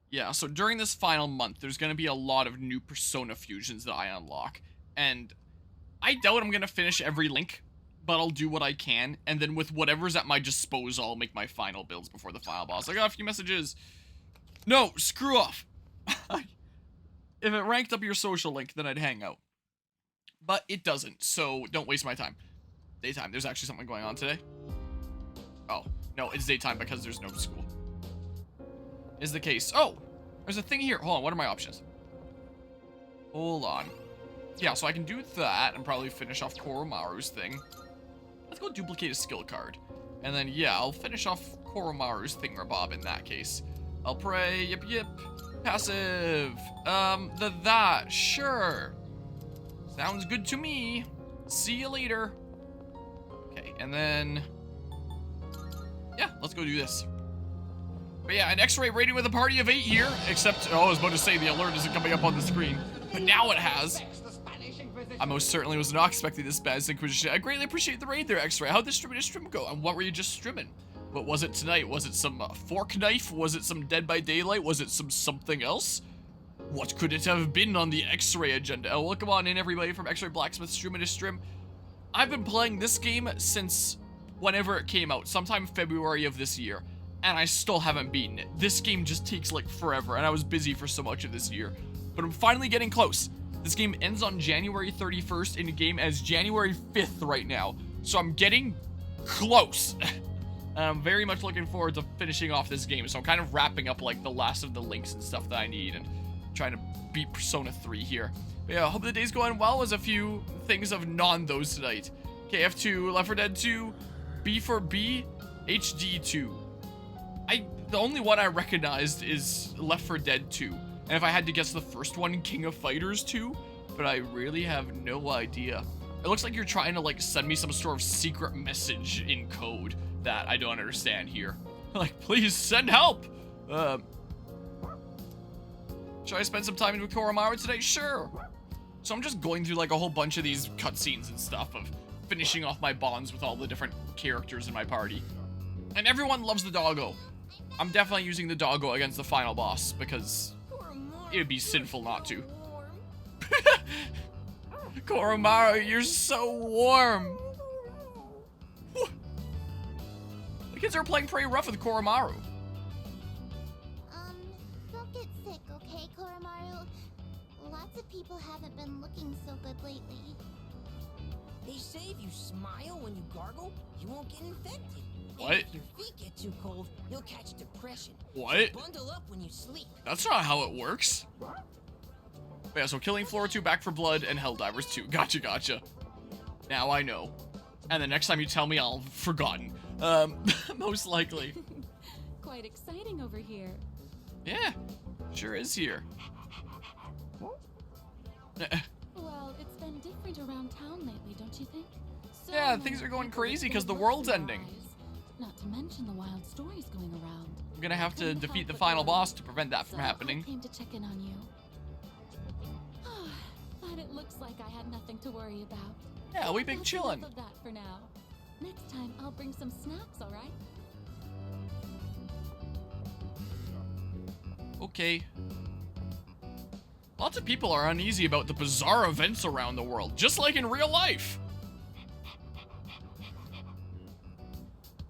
Yeah, so during this final month, there's going to be a lot of new Persona fusions that I unlock. And I doubt I'm going to finish every link, but I'll do what I can. And then with whatever's at my disposal, I'll make my final builds before the final boss. I got a few messages. No, screw off. If it ranked up your social link, then I'd hang out. But it doesn't, so don't waste my time. Daytime, there's actually something going on today. Oh, no, it's daytime because there's no school. Is the case. Oh, there's a thing here. Hold on, what are my options? Hold on. Yeah, so I can do that and probably finish off Koromaru's thing. Let's go duplicate a skill card. And then, yeah, I'll finish off Koromaru's thingamabob in that case. I'll pray, yip yip. Passive. That, sure. Sounds good to me. See you later. Okay, and then... yeah, let's go do this. But yeah, an X-ray rating with a party of 8 here, except, oh, I was about to say the alert isn't coming up on the screen, but now it has. I most certainly was not expecting this Spanish Inquisition. I greatly appreciate the raid there, X-ray. How'd the stream go? And what were you just streaming? What was it tonight? Was it some fork knife? Was it some Dead by Daylight? Was it some something else? What could it have been on the X-ray agenda? Oh, welcome on in, everybody, from X-ray Blacksmith stream. I've been playing this game since whenever it came out, sometime February of this year. And I still haven't beaten it. This game just takes like forever, and I was busy for so much of this year. But I'm finally getting close. This game ends on January 31st in game as January 5th right now. So I'm getting close. And I'm very much looking forward to finishing off this game. So I'm kind of wrapping up like the last of the links and stuff that I need and trying to beat Persona 3 here. But yeah, I hope the day's going well. There's a few things of non-those tonight. KF2, Left 4 Dead 2, B4B, HD2. The only one I recognized is Left 4 Dead 2. And if I had to guess the first one, King of Fighters 2, but I really have no idea. It looks like you're trying to like send me some sort of secret message in code that I don't understand here. Like, please send help! Should I spend some time with Koromaru today? Sure! So I'm just going through like a whole bunch of these cutscenes and stuff of finishing off my bonds with all the different characters in my party. And everyone loves the doggo. I'm definitely using the doggo against the final boss because it would be sinful not to. Koromaru, you're so warm. The kids are playing pretty rough with Koromaru. Don't get sick, okay, Koromaru? Lots of people haven't been looking so good lately. They say if you smile when you gargle, you won't get infected. What? And if your feet get too cold, you'll catch depression. What? So bundle up when you sleep. That's not how it works. But yeah, so Killing Floor 2, Back for Blood, and Helldivers 2. Gotcha. Now I know. And the next time you tell me, I'll have forgotten. Most likely. Quite exciting over here. Yeah, sure is here. Well, it's been different around town lately, don't you think? So Yeah, many things are going people with crazy because the good world's looks in their ending. eyes. Not to mention the wild stories going around. I'm gonna have to Couldn't defeat help the but final worry. boss to prevent that from So happening. I came to check in on you. But it looks like I had nothing to worry about. Yeah, we've been That's chilling. enough of that for now. Next time I'll bring some snacks, all right? Okay. Lots of people are uneasy about the bizarre events around the world, just like in real life.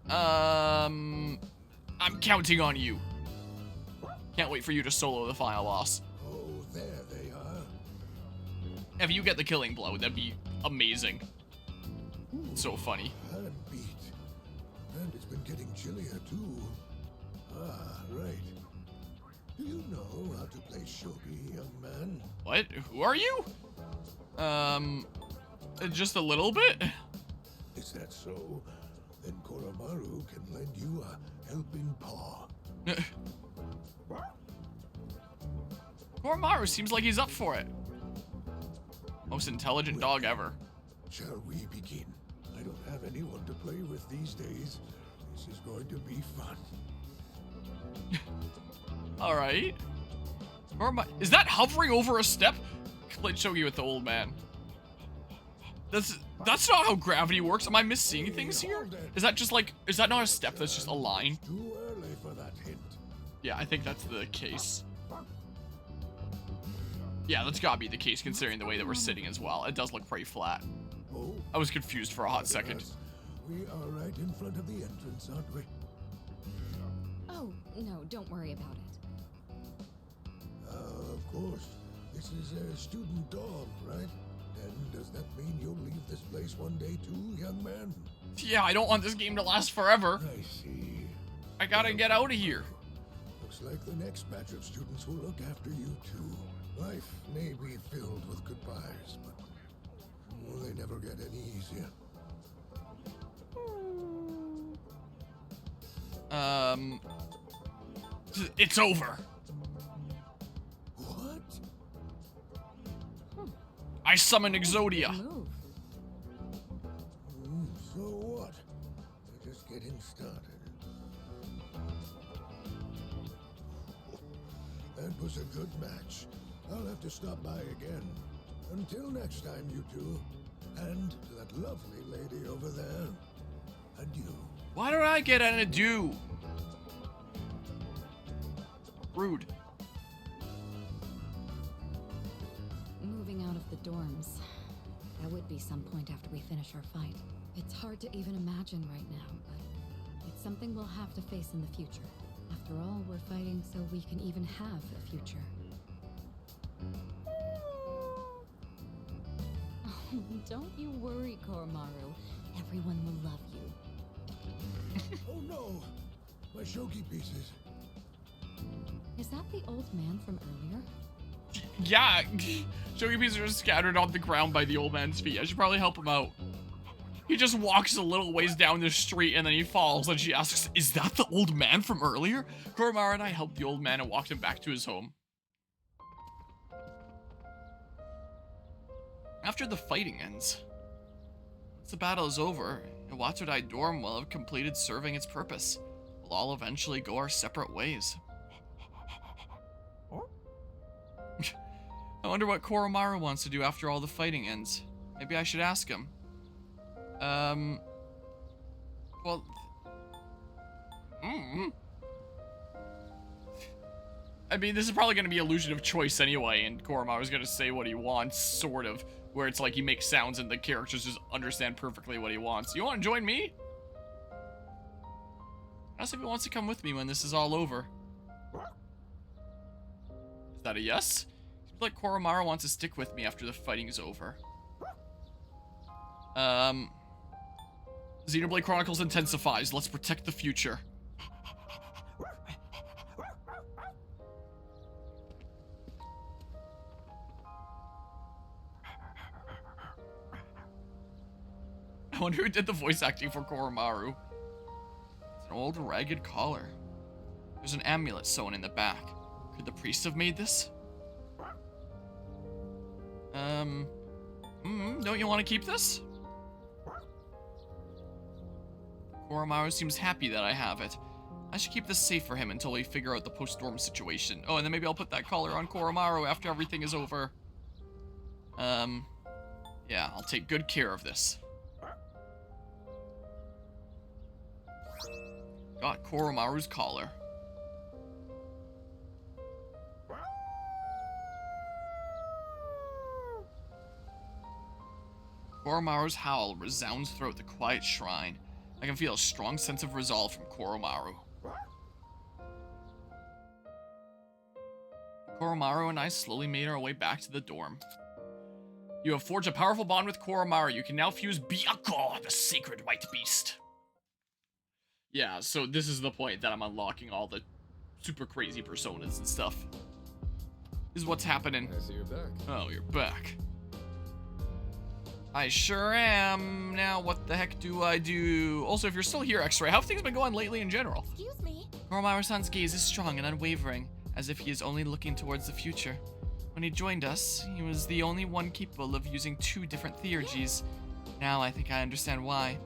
I'm counting on you. Can't wait for you to solo the final boss. Oh, there they are. If you get the killing blow, that'd be amazing. So funny. Hand beat. And it's been getting chillier, too. Ah, right. Do you know how to play shogi, young man? What? Who are you? Just a little bit? Is that so? Then Koromaru can lend you a helping paw. Koromaru seems like he's up for it. Most intelligent dog ever. Shall we begin? I don't have anyone to play with these days. This is going to be fun. Alright. Is that hovering over a step? Played shogi with the old man. That's not how gravity works. Am I misseeing things here? Is that just like, is that not a step that's just a line? Too early for that hint. Yeah, I think that's the case. Yeah, that's gotta be the case considering the way that we're sitting as well. It does look pretty flat. Oh, I was confused for a hot second. yes. We are right in front of the entrance, aren't we? Oh, no, don't worry about it. Of course. This is a student dorm, right? And does that mean you'll leave this place one day too, young man? Yeah, I don't want this game to last forever. I see. I gotta get out of here. Looks like the next batch of students will look after you too. Life may be filled with goodbyes, but they never get any easier. It's over. What? I summon Exodia. Move. So what? We're just getting started. That was a good match. I'll have to stop by again. Until next time, you two. And to that lovely lady over there. And you. Why don't I get an adieu? Rude. Moving out of the dorms. That would be some point after we finish our fight. It's hard to even imagine right now, but it's something we'll have to face in the future. After all, we're fighting so we can even have a future. Oh, don't you worry, Koromaru. Everyone will love you. Oh no! My shogi pieces. Is that the old man from earlier? Yeah, shogi pieces are scattered on the ground by the old man's feet. I should probably help him out. He just walks a little ways down the street and then he falls and she asks, is that the old man from earlier? Koromaru and I helped the old man and walked him back to his home. After the fighting ends, once the battle is over, and Watsudai dorm will have completed serving its purpose. We'll all eventually go our separate ways. I wonder what Koromaru wants to do after all the fighting ends. Maybe I should ask him. Well... I mean, this is probably going to be illusion of choice anyway, and Koromaru's going to say what he wants, sort of. Where it's like he makes sounds and the characters just understand perfectly what he wants. You want to join me? Ask if he wants to come with me when this is all over. Is that a yes? Seems like Koromaru wants to stick with me after the fighting is over. Xenoblade Chronicles intensifies. Let's protect the future. I wonder who did the voice acting for Koromaru. It's an old ragged collar. There's an amulet sewn in the back. Could the priest have made this? Don't you want to keep this? Koromaru seems happy that I have it. I should keep this safe for him until we figure out the post-storm situation. Oh, and then maybe I'll put that collar on Koromaru after everything is over. Yeah, I'll take good care of this. Got Koromaru's collar. Koromaru's howl resounds throughout the quiet shrine. I can feel a strong sense of resolve from Koromaru. Koromaru and I slowly made our way back to the dorm. You have forged a powerful bond with Koromaru. You can now fuse Byakko, the sacred white beast. Yeah, so this is the point that I'm unlocking all the super crazy personas and stuff. This is what's happening. I see you're back. Oh, you're back. I sure am. Now, what the heck do I do? Also, if you're still here, X-Ray, how have things been going lately in general? Excuse me. Koromaru-san's gaze is strong and unwavering, as if he is only looking towards the future. When he joined us, he was the only one capable of using 2 different theurgies. Now I think I understand why.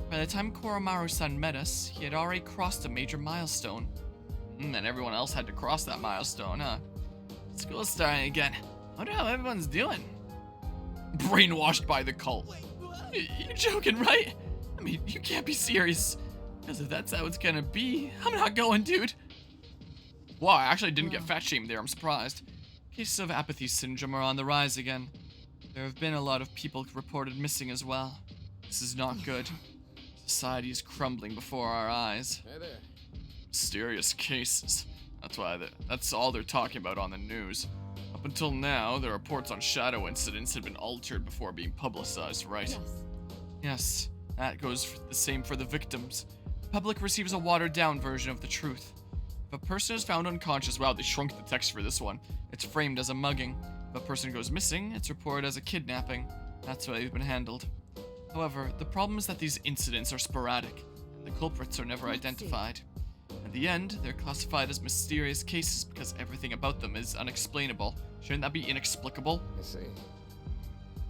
By the time Koromaru-san met us, he had already crossed a major milestone. And everyone else had to cross that milestone, huh? School's starting again. I wonder how everyone's doing. Brainwashed by the cult. You're joking, right? I mean, you can't be serious. Because if that's how it's gonna be, I'm not going, dude. Wow, I actually didn't get fat shamed there. I'm surprised. Cases of apathy syndrome are on the rise again. There have been a lot of people reported missing as well. This is not good. Society is crumbling before our eyes. Hey there. Mysterious cases. That's all they're talking about on the news. Up until now, the reports on shadow incidents had been altered before being publicized, right? Yes. Yes, that goes the same for the victims. The public receives a watered-down version of the truth. If a person is found unconscious, wow, they shrunk the text for this one. It's framed as a mugging. If a person goes missing, it's reported as a kidnapping. That's the way they've been handled. However, the problem is that these incidents are sporadic, and the culprits are never identified. In the end, they're classified as mysterious cases because everything about them is unexplainable. Shouldn't that be inexplicable? I see.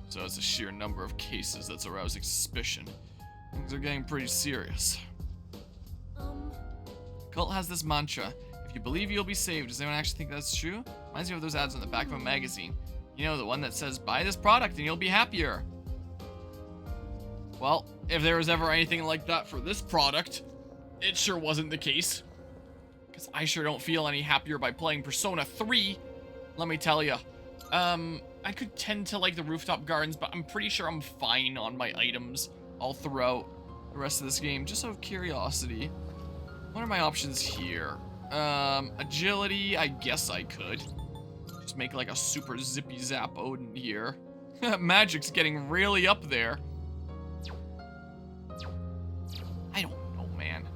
So it's a sheer number of cases that's arousing suspicion. Things are getting pretty serious. The cult has this mantra: if you believe you'll be saved. Does anyone actually think that's true? Reminds me of those ads on the back of a magazine. You know, the one that says, buy this product and you'll be happier. Well, if there was ever anything like that for this product, it sure wasn't the case. Because I sure don't feel any happier by playing Persona 3, let me tell you. I could tend to like the rooftop gardens, but I'm pretty sure I'm fine on my items all throughout the rest of this game, just out of curiosity. What are my options here? Agility, I guess I could. Just make like a super zippy zap Odin here. Magic's getting really up there. I don't know, man.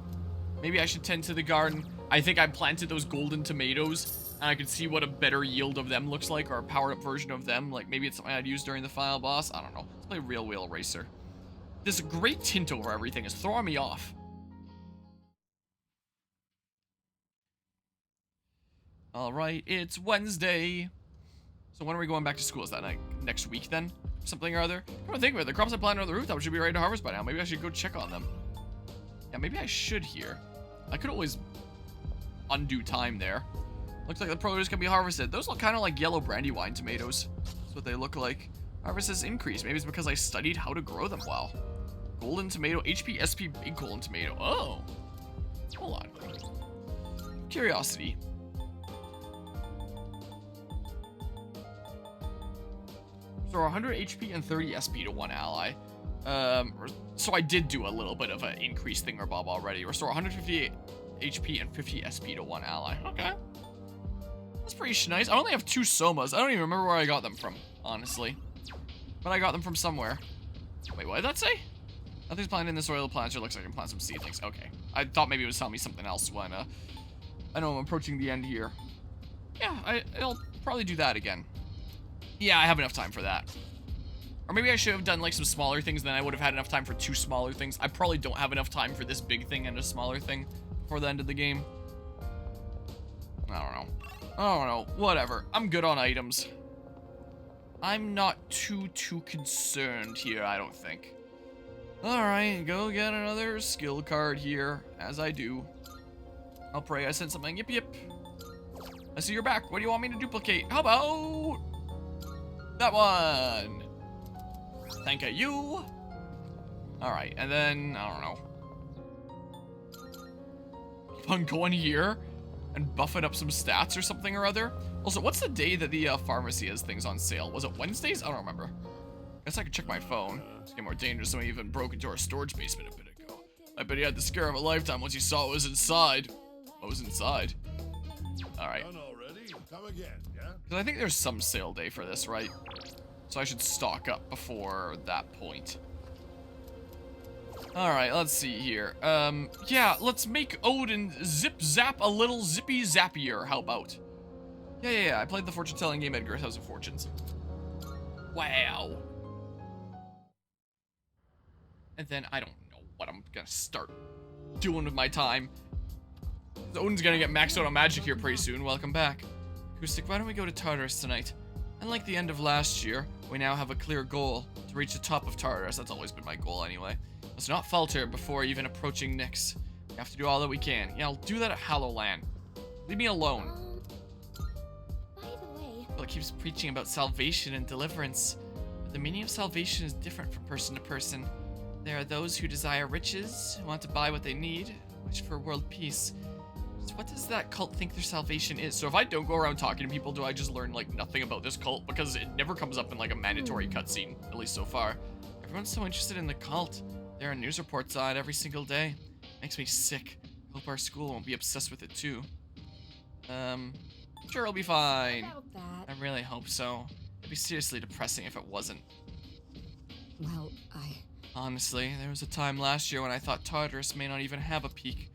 Maybe I should tend to the garden. I think I planted those golden tomatoes, and I could see what a better yield of them looks like, or a powered up version of them. Like, maybe it's something I'd use during the final boss. I don't know. Let's play Real Wheel Racer. This great tint over everything is throwing me off. Alright, it's Wednesday. So when are we going back to school? Is that like next week then? Something or other? Come on, think of it. The crops I planted on the rooftop should be ready to harvest by now. Maybe I should go check on them. Yeah, maybe I should here. I could always undo time there. Looks like the produce can be harvested. Those look kind of like yellow brandywine tomatoes. That's what they look like. Harvest has increased. Maybe it's because I studied how to grow them well. Golden tomato, HP, SP, big golden tomato. Oh. Hold on. Curiosity. So 100 HP and 30 SP to one ally. So I did do a little bit of an increase thingamabob already. Restore 150 HP and 50 SP to one ally. Okay. That's pretty nice. I only have 2 Somas. I don't even remember where I got them from, honestly. But I got them from somewhere. Wait, what did that say? Nothing's planted in the soil. The plant sure looks like I can plant some seedlings. Okay. I thought maybe it was telling me something else when, I know I'm approaching the end here. Yeah, I'll probably do that again. Yeah, I have enough time for that. Or maybe I should have done like some smaller things, then I would have had enough time for 2 smaller things. I probably don't have enough time for this big thing and a smaller thing before the end of the game. I don't know. Whatever. I'm good on items. I'm not too concerned here, I don't think. Alright, go get another skill card here, as I do. I'll pray I sent something. Yip, yip. I see you're back. What do you want me to duplicate? How about that one? Thank you. Alright, and then, I don't know. Keep on going here and buff it up some stats or something or other. Also, what's the day that the pharmacy has things on sale? Was it Wednesdays? I don't remember. Guess I could check my phone. It's getting more dangerous. Someone even broke into our storage basement a bit ago. I bet he had the scare of a lifetime once he saw what was inside. What was inside? Alright. Done already? Come again, yeah? Because I think there's some sale day for this, right? So I should stock up before that point. Alright, let's see here. Yeah, let's make Odin zip zap a little zippy zappier. How about? Yeah. I played the fortune telling game Edgar's House of Fortunes. Wow. And then I don't know what I'm gonna start doing with my time. Odin's gonna get maxed out on magic here pretty soon. Welcome back. Acoustic, why don't we go to Tartarus tonight? Unlike the end of last year, we now have a clear goal to reach the top of Tartarus. That's always been my goal anyway. Let's not falter before even approaching Nyx. We have to do all that we can. Yeah, I'll do that at Hallowland. Leave me alone. By the way, Well, it keeps preaching about salvation and deliverance. But the meaning of salvation is different from person to person. There are those who desire riches, who want to buy what they need, wish for world peace. So what does that cult think their salvation is? So if I don't go around talking to people, do I just learn, like, nothing about this cult? Because it never comes up in, like, a mandatory cutscene, at least so far. Everyone's so interested in the cult. There are news reports on it every single day. Makes me sick. I hope our school won't be obsessed with it, too. Sure, it'll be fine. About that. I really hope so. It'd be seriously depressing if it wasn't. Well, Honestly, there was a time last year when I thought Tartarus may not even have a peak.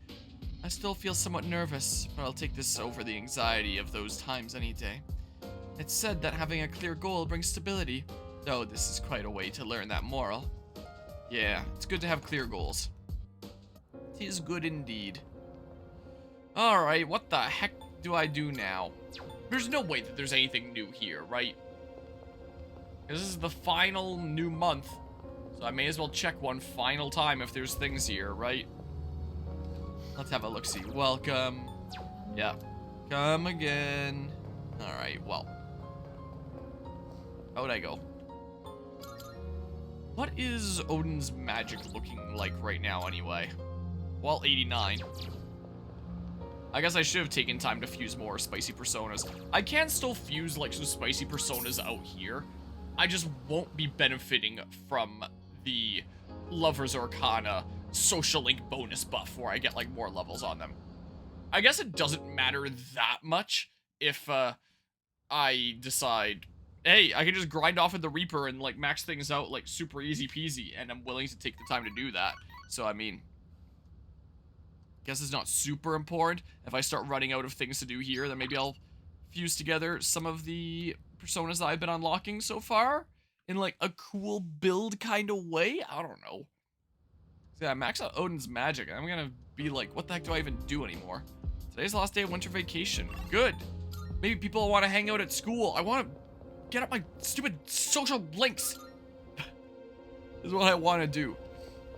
I still feel somewhat nervous, but I'll take this over the anxiety of those times any day. It's said that having a clear goal brings stability, though this is quite a way to learn that moral. Yeah, it's good to have clear goals. It is good indeed. Alright, what the heck do I do now? There's no way that there's anything new here, right? This is the final new month, so I may as well check one final time if there's things here, right? Let's have a look-see. Welcome. Yeah. Come again. Alright, well. How would I go? What is Odin's magic looking like right now, anyway? Well, 89. I guess I should have taken time to fuse more spicy personas. I can still fuse, like, some spicy personas out here. I just won't be benefiting from the Lover's Arcana social link bonus buff where I get, like, more levels on them. I guess it doesn't matter that much if, I decide, hey, I can just grind off with the Reaper and, like, max things out, like, super easy peasy, and I'm willing to take the time to do that. So, I mean, guess it's not super important. If I start running out of things to do here, then maybe I'll fuse together some of the personas that I've been unlocking so far in, like, a cool build kind of way. I don't know. So yeah, max out Odin's magic. I'm gonna be like, what the heck do I even do anymore? Today's the last day of winter vacation. Good. Maybe people want to hang out at school. I want to get up my stupid social links. This is what I want to do.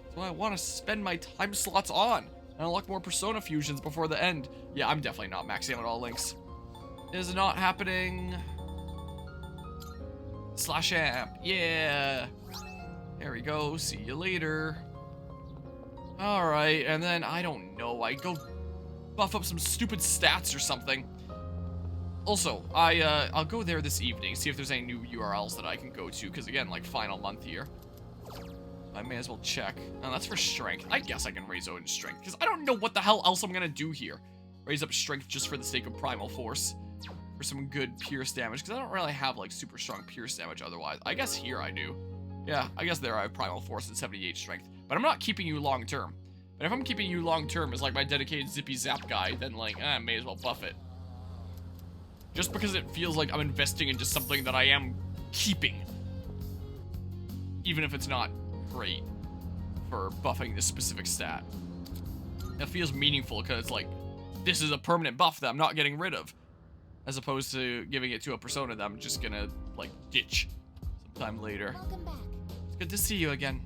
That's what I want to spend my time slots on. And unlock more persona fusions before the end. Yeah, I'm definitely not maxing out all links. It is not happening. Slash amp. Yeah. There we go. See you later. Alright, and then, I don't know, I go buff up some stupid stats or something. Also, I'll go there this evening, see if there's any new URLs that I can go to, because again, like, final month here. I may as well check. Oh, that's for strength. I guess I can raise Odin's strength, because I don't know what the hell else I'm gonna do here. Raise up strength just for the sake of primal force. For some good pierce damage, because I don't really have, like, super strong pierce damage otherwise. I guess here I do. Yeah, I guess there I have primal force and 78 strength. But I'm not keeping you long term. But if I'm keeping you long term as, like, my dedicated zippy zap guy, then, like, I may as well buff it. Just because it feels like I'm investing into something that I am keeping. Even if it's not great for buffing this specific stat. It feels meaningful because it's like, this is a permanent buff that I'm not getting rid of. As opposed to giving it to a persona that I'm just gonna, like, ditch sometime later. Welcome back. It's good to see you again.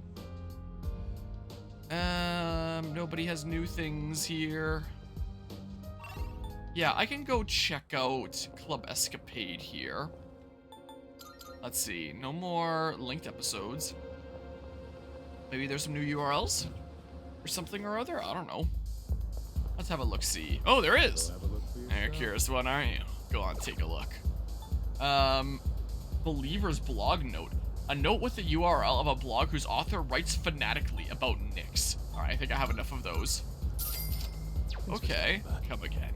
Nobody has new things here. Yeah, I can go check out Club Escapade here. Let's see, no more linked episodes. Maybe there's some new URLs? Or something or other? I don't know. Let's have a look-see. Oh, there is! You're a curious one, aren't you? Go on, take a look. Believer's blog note. A note with the URL of a blog whose author writes fanatically about Nyx. Alright, I think I have enough of those. Okay, come again.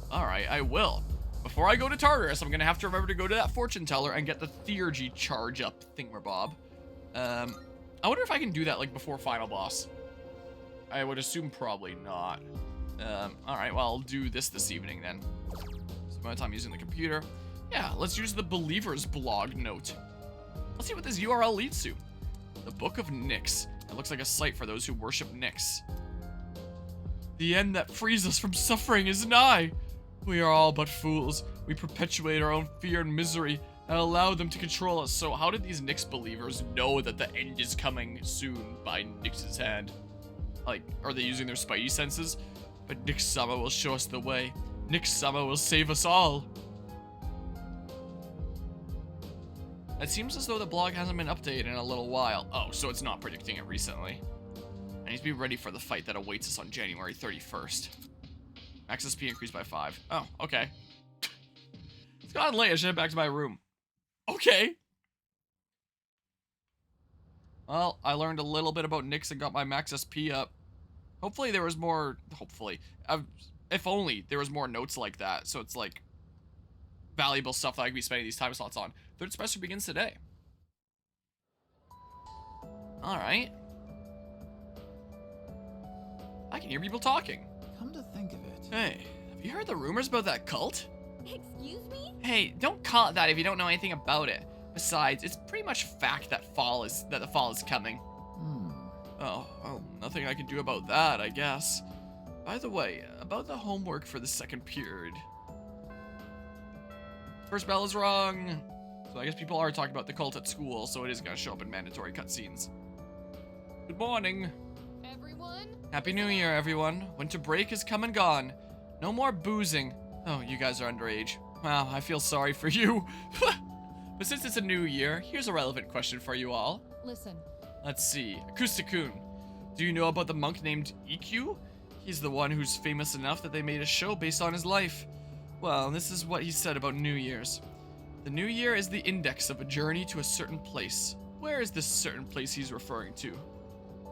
Alright, I will. Before I go to Tartarus, I'm gonna have to remember to go to that fortune teller and get the theurgy charge up thingamabob. I wonder if I can do that, like, before final boss. I would assume probably not. Alright, well, I'll do this evening then. Spend my time using the computer. Yeah, let's use the Believer's blog note. Let's see what this URL leads to. The Book of Nyx. It looks like a site for those who worship Nyx. The end that frees us from suffering is nigh. We are all but fools. We perpetuate our own fear and misery and allow them to control us. So how did these Nyx believers know that the end is coming soon by Nyx's hand? Like, are they using their spidey senses? But Nyx-sama will show us the way. Nyx-sama will save us all. It seems as though the blog hasn't been updated in a little while. Oh, so it's not predicting it recently. I need to be ready for the fight that awaits us on January 31st. Access P increased by 5. Oh, okay. It's gotten late. I should head back to my room. Okay. Well, I learned a little bit about Nyx and got my max SP up. Hopefully there was more... Hopefully. If only there was more notes like that. So it's like valuable stuff that I could be spending these time slots on. Third semester begins today. Alright. I can hear people talking. Come to think of it. Hey, have you heard the rumors about that cult? Excuse me? Hey, don't call it that if you don't know anything about it. Besides, it's pretty much fact that the fall is coming. Oh, well, nothing I can do about that, I guess. By the way, about the homework for the second period. First bell is rung. So I guess people are talking about the cult at school, so it is gonna show up in mandatory cutscenes. Good morning. Everyone? Happy New Year, everyone. Winter break is come and gone. No more boozing. Oh, you guys are underage. Wow, I feel sorry for you. But since it's a new year, here's a relevant question for you all. Listen. Let's see. Acousticun. Do you know about the monk named EQ? He's the one who's famous enough that they made a show based on his life. Well, this is what he said about New Year's. The New Year is the index of a journey to a certain place. Where is this certain place he's referring to?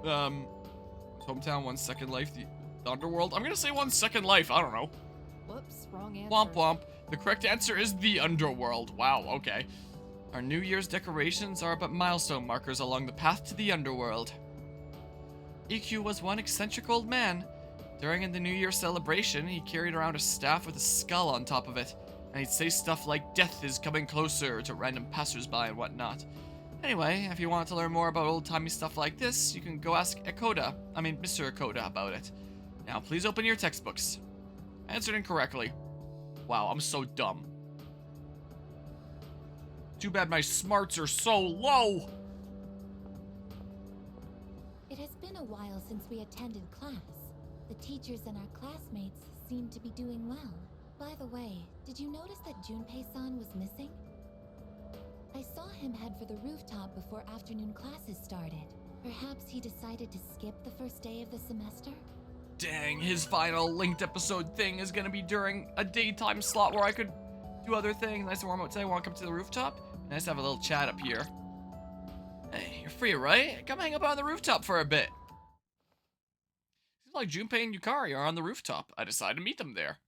Hometown, 1 Second Life, the underworld? I'm gonna say 1 Second Life, I don't know. Whoops, wrong answer. Womp womp. The correct answer is the underworld. Wow, okay. Our New Year's decorations are but milestone markers along the path to the underworld. EQ was one eccentric old man. During the New Year celebration, he carried around a staff with a skull on top of it, and he'd say stuff like death is coming closer to random passersby and whatnot. Anyway, if you want to learn more about old-timey stuff like this, you can go ask Mr. Akoda about it. Now, please open your textbooks. Answered incorrectly. Wow, I'm so dumb. Too bad my smarts are so low. It has been a while since we attended class. The teachers and our classmates seem to be doing well. By the way, did you notice that Junpei-san was missing? I saw him head for the rooftop before afternoon classes started. Perhaps he decided to skip the first day of the semester? Dang, his final linked episode thing is gonna be during a daytime slot where I could do other things. Nice and warm out today. Want to come to the rooftop? Nice to have a little chat up here. Hey, you're free, right? Come hang up on the rooftop for a bit. Seems like Junpei and Yukari are on the rooftop. I decided to meet them there.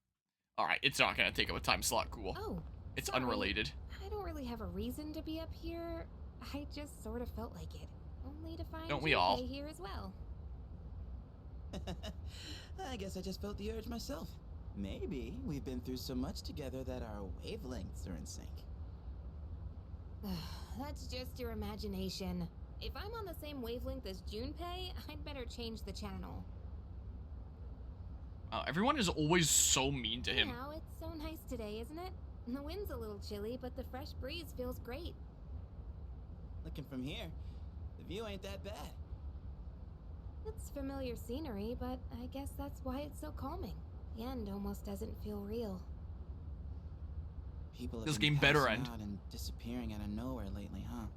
Alright, it's not gonna take up a time slot. Cool. Oh, It's sorry. unrelated. I don't really have a reason to be up here. I just sort of felt like it. Only to find Don't we all? Junpei here as well. I guess I just felt the urge myself. Maybe we've been through so much together that our wavelengths are in sync. That's just your imagination. If I'm on the same wavelength as Junpei, I'd better change the channel. Everyone is always so mean to him. Now, it's so nice today, isn't it? The wind's a little chilly, but the fresh breeze feels great. Looking from here, the view ain't that bad. It's familiar scenery, but I guess that's why it's so calming. The end almost doesn't feel real. People have This been game better passing end. out and disappearing out of nowhere lately, huh?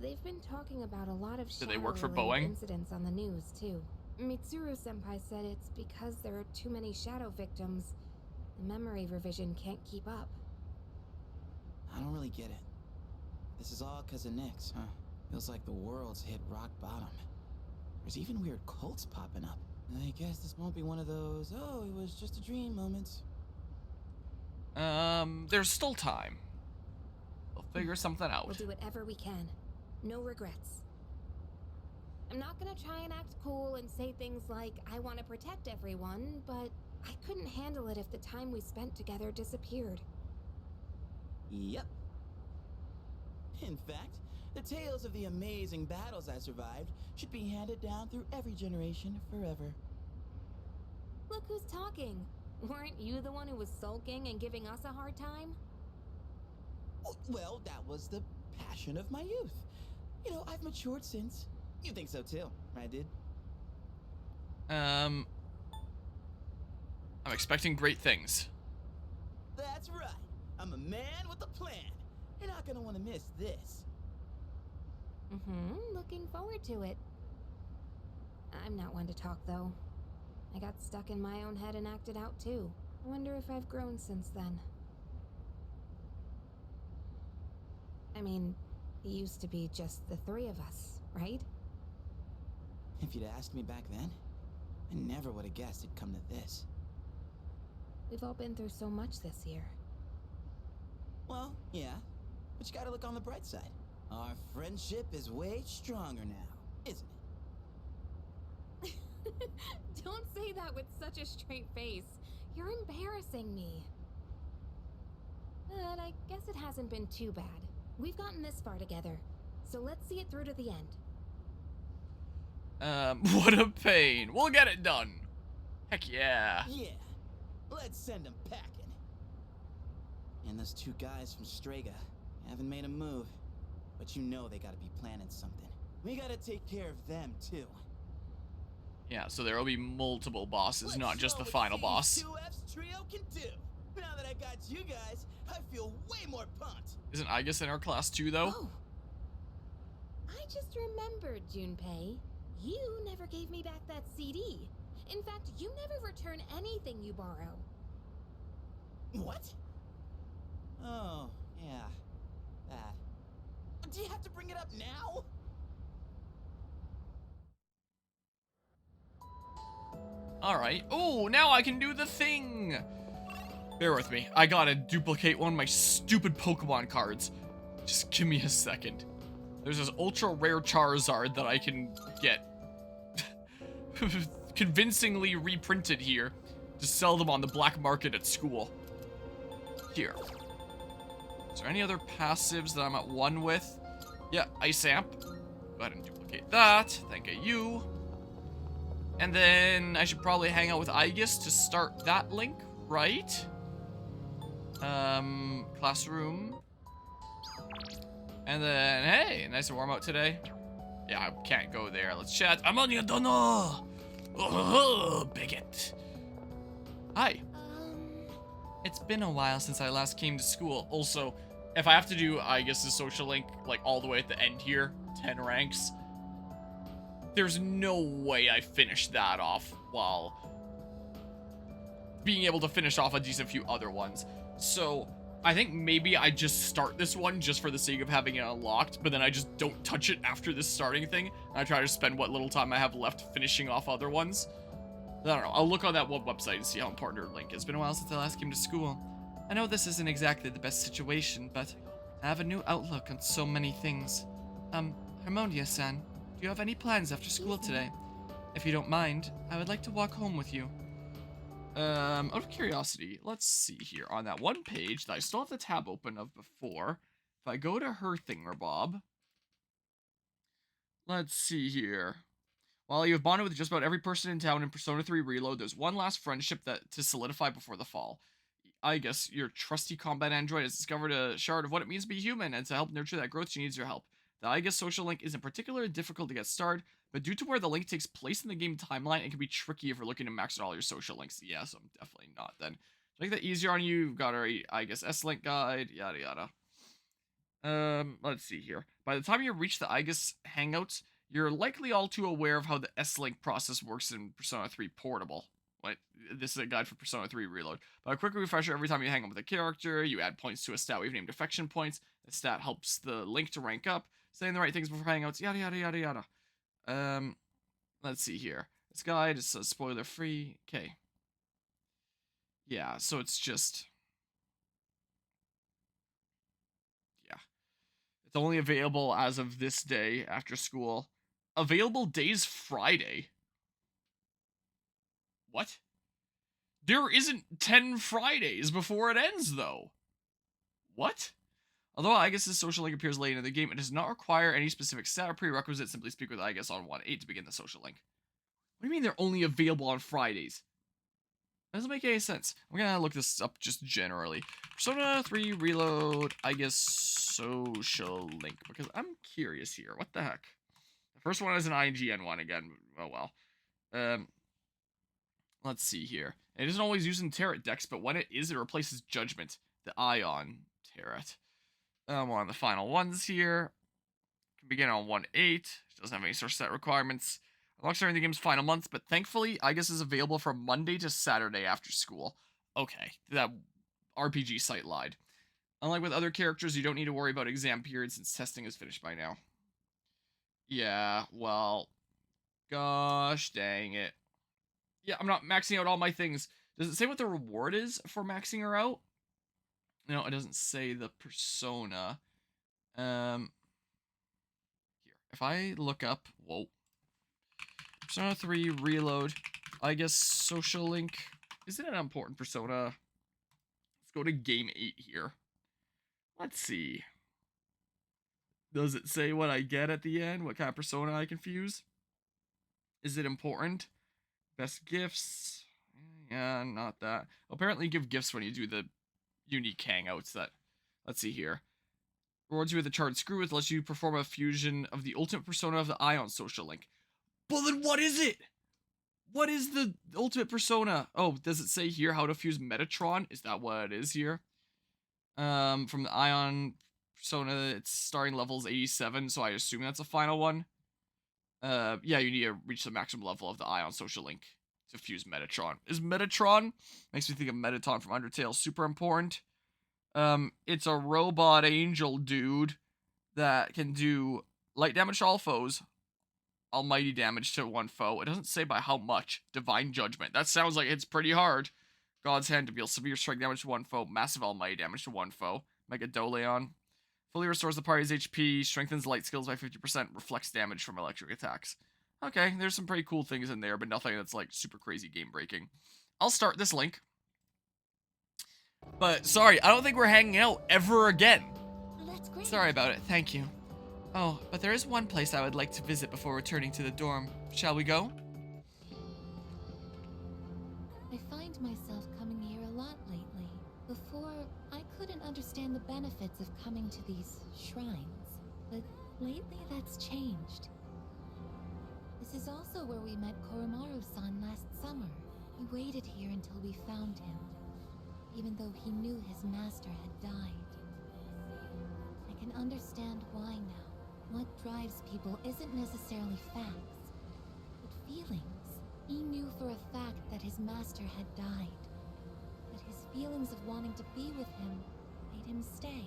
They've been talking about a lot of Do they work for shadow-related Boeing? incidents on the news, too. Mitsuru-senpai said it's because there are too many shadow victims. The memory revision can't keep up. I don't really get it. This is all 'cause of Nyx, huh? Feels like the world's hit rock bottom. There's even weird cults popping up. I guess this won't be one of those, oh, it was just a dream moments. There's still time. We'll figure something out. We'll do whatever we can. No regrets. I'm not gonna try and act cool and say things like, I want to protect everyone, but I couldn't handle it if the time we spent together disappeared. Yep. In fact, the tales of the amazing battles I survived should be handed down through every generation forever. Look who's talking. Weren't you the one who was sulking and giving us a hard time? Well, that was the passion of my youth. You know, I've matured since. You think so too, right, dude? I'm expecting great things. That's right. I'm a man with a plan. You're not gonna want to miss this. Looking forward to it. I'm not one to talk, though. I got stuck in my own head and acted out too. I wonder if I've grown since then. I mean, it used to be just the three of us, right? If you'd asked me back then, I never would have guessed it'd come to this. We've all been through so much this year. Well, yeah, but you gotta look on the bright side. Our friendship is way stronger now, isn't it? Don't say that with such a straight face. You're embarrassing me. But I guess it hasn't been too bad. We've gotten this far together, so let's see it through to the end. What a pain. We'll get it done. Heck yeah. Yeah, let's send them packing. And those two guys from SEGA haven't made a move, but you know they gotta be planning something. We gotta take care of them too. Yeah, so there will be multiple bosses, Let's not just show the what final boss. these 2F's trio can do. Now that I got you guys, I feel way more pumped. Isn't Aigis in our class too, though? Oh. I just remembered, Junpei. You never gave me back that CD. In fact, you never return anything you borrow. What? Oh, yeah. That. Do you have to bring it up now? Alright. Oh, now I can do the thing! Bear with me. I gotta duplicate one of my stupid Pokemon cards. Just give me a second. There's this ultra rare Charizard that I can get convincingly reprinted here to sell them on the black market at school. Here. Is there any other passives that I'm at one with? Yeah, Ice Amp. Go ahead and duplicate that. Thank you. And then I should probably hang out with Aigis to start that link, right? Classroom. And then, hey, nice and warm out today. Yeah, I can't go there. Let's chat. I'm on your dono. Oh, bigot. Hi. It's been a while since I last came to school. Also, if I have to do, I guess, the social link, like, all the way at the end here, 10 ranks, there's no way I finish that off while being able to finish off a decent few other ones. So, I think maybe I just start this one just for the sake of having it unlocked, but then I just don't touch it after this starting thing, and I try to spend what little time I have left finishing off other ones. I don't know. I'll look on that one website and see how important our link is. It's been a while since I last came to school. I know this isn't exactly the best situation, but I have a new outlook on so many things. Harmonia-san, do you have any plans after school today? If you don't mind, I would like to walk home with you. Out of curiosity, let's see here. On that one page that I still have the tab open of before, if I go to her thingamabob, let's see here. While you have bonded with just about every person in town in Persona 3 Reload, there's one last friendship that to solidify before the fall. I guess your trusty combat android has discovered a shard of what it means to be human, and to help nurture that growth, she needs your help. The I guess social link isn't particularly difficult to get started, but due to where the link takes place in the game timeline, it can be tricky if you're looking to max out all your social links. Yeah, so I'm definitely not then. To make that easier on you, you've got our, I guess, S-Link guide, yada yada. Let's see here. By the time you reach the I guess Hangouts, you're likely all too aware of how the S-Link process works in Persona 3 Portable. What? This is a guide for Persona 3 Reload. But a quick refresher, every time you hang out with a character, you add points to a stat we've named affection points. The stat helps the link to rank up, saying the right things before hangouts, yada yada yada yada. Let's see here. This guide is spoiler free. Okay. Yeah, so it's just... yeah. It's only available as of this day after school. Available days Friday. What? There isn't 10 Fridays before it ends, though. What? Although I guess this social link appears late in the game, it does not require any specific stat or prerequisite. Simply speak with I guess on 1.8 to begin the social link. What do you mean they're only available on Fridays? That doesn't make any sense. I'm gonna look this up just generally. Persona 3 Reload, I guess, social link, because I'm curious here. What the heck? The first one is an IGN one again. Oh well. Let's see here. It isn't always used in Tarot decks, but when it is, it replaces Judgment, the Ion Tarot. One of the final ones here. Can begin on 1.8. Doesn't have any source set requirements. Unlocks during the game's final months, but thankfully, I guess is available from Monday to Saturday after school. Okay, that RPG site lied. Unlike with other characters, you don't need to worry about exam periods since testing is finished by now. Yeah, well, gosh dang it. Yeah, I'm not maxing out all my things. Does it say what the reward is for maxing her out? No, it doesn't say the persona. Here. If I look up, whoa. Persona 3 reload. I guess social link. Is it an important persona? Let's go to game 8 here. Let's see. Does it say what I get at the end? What kind of persona I can fuse? Is it important? Best gifts. Yeah, not that. Apparently you give gifts when you do the unique hangouts that... Let's see here. Rewards you with a charred screw with lets you perform a fusion of the ultimate persona of the Ion social link. Well then what is it? What is the ultimate persona? Oh, does it say here how to fuse Metatron? Is that what it is here? From the Ion persona, it's starting levels 87, so I assume that's a final one. Yeah, you need to reach the maximum level of the Ion social link to fuse Metatron. Is Metatron? Makes me think of Metatron from Undertale. Super important. It's a robot angel dude that can do light damage to all foes, almighty damage to one foe. It doesn't say by how much. Divine Judgment. That sounds like it's pretty hard. God's Hand to deal severe strike damage to one foe, massive almighty damage to one foe. Mega Doleon. Fully restores the party's HP, strengthens light skills by 50%, reflects damage from electric attacks. Okay, there's some pretty cool things in there, but nothing that's like super crazy game breaking. I'll start this link. But sorry, I don't think we're hanging out ever again. That's great. Sorry about it, thank you. Oh, but there is one place I would like to visit before returning to the dorm. Shall we go? I find myself coming here a lot lately. Before, I couldn't understand the benefits of coming to these shrines, but lately that's changed. This is also where we met Koromaru-san last summer. We waited here until we found him, even though he knew his master had died. I can understand why now. What drives people isn't necessarily facts, but feelings. He knew for a fact that his master had died, but his feelings of wanting to be with him made him stay.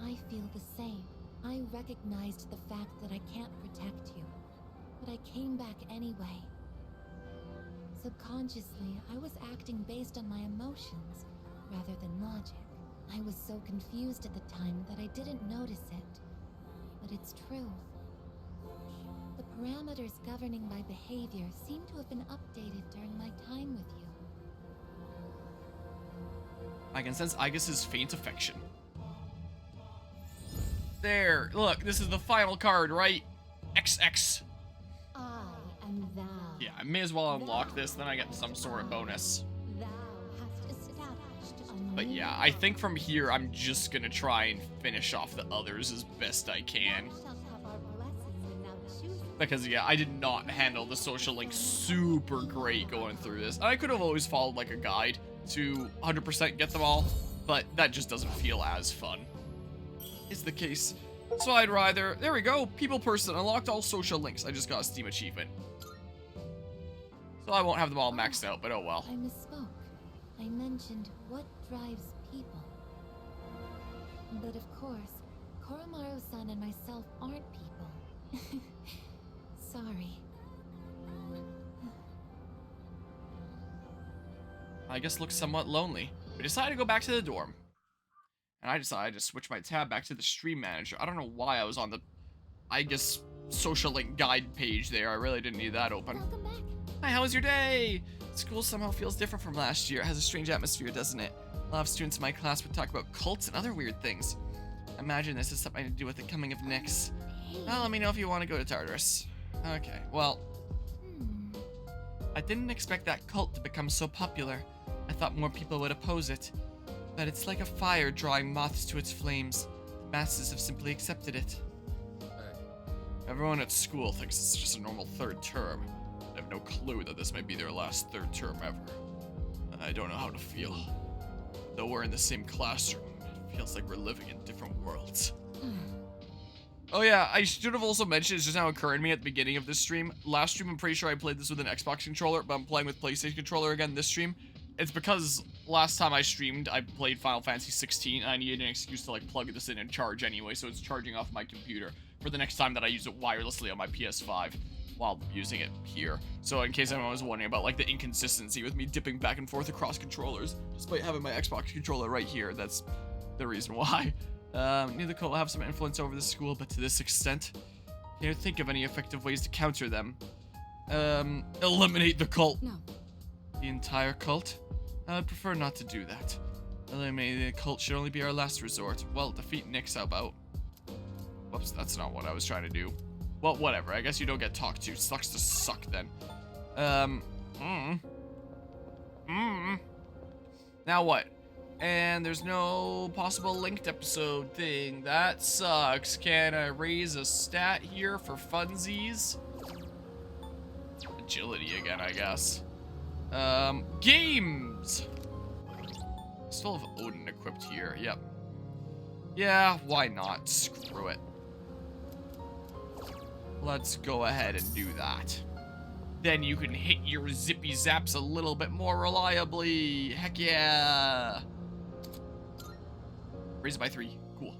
I feel the same. I recognized the fact that I can't protect you, but I came back anyway. Subconsciously, I was acting based on my emotions rather than logic. I was so confused at the time that I didn't notice it, but it's true. The parameters governing my behavior seem to have been updated during my time with you. I can sense Aigus's faint affection. There, look, this is the final card, right? XX. I am thou. Yeah, I may as well unlock this, then I get some sort of bonus. Thou hast established a But new yeah, I think from here, I'm just gonna try and finish off the others as best I can. Thou shalt have our blessing when thou choosest. Because yeah, I did not handle the social link super great going through this. I could have always followed like a guide to 100% get them all, but that just doesn't feel as fun. Is the case. So I'd rather, there we go, people person, unlocked all social links. I just got a Steam achievement. So I won't have them all maxed out, but oh well. I misspoke. I mentioned what drives people. But of course, Koromaru-san and myself aren't people. Sorry. I guess looks somewhat lonely. We decided to go back to the dorm. And I decided to switch my tab back to the stream manager. I don't know why I was on the, I guess, social link guide page there. I really didn't need that open. Welcome back. Hi, how was your day? School somehow feels different from last year. It has a strange atmosphere, doesn't it? A lot of students in my class would talk about cults and other weird things. Imagine this has something to do with the coming of Nyx. Well, let me know if you want to go to Tartarus. Okay, well, I didn't expect that cult to become so popular. I thought more people would oppose it. But it's like a fire drawing moths to its flames. The masses have simply accepted it. Everyone at school thinks it's just a normal third term. I have no clue that this might be their last third term ever. I don't know how to feel. Though we're in the same classroom, it feels like we're living in different worlds. Oh yeah, I should have also mentioned, it's just now occurring to me at the beginning of this stream. Last stream, I'm pretty sure I played this with an Xbox controller, but I'm playing with PlayStation controller again this stream. It's because last time I streamed, I played Final Fantasy 16, and I needed an excuse to like plug this in and charge anyway, so it's charging off my computer for the next time that I use it wirelessly on my PS5 while using it here. So in case anyone was wondering about like the inconsistency with me dipping back and forth across controllers, despite having my Xbox controller right here, that's the reason why. Neither cult will have some influence over the school, but to this extent, can you think of any effective ways to counter them? Eliminate the cult. No. The entire cult? I'd prefer not to do that. Eliminating the cult should only be our last resort. Well, defeat Nyx, how about? Whoops, that's not what I was trying to do. Well, whatever. I guess you don't get talked to. Sucks to suck, then. Now what? And there's no possible linked episode thing. That sucks. Can I raise a stat here for funsies? Agility again, I guess. Games! Still have Odin equipped here. Yep. Yeah, why not? Screw it. Let's go ahead and do that. Then you can hit your zippy zaps a little bit more reliably. Heck yeah! Raise it by 3. Cool.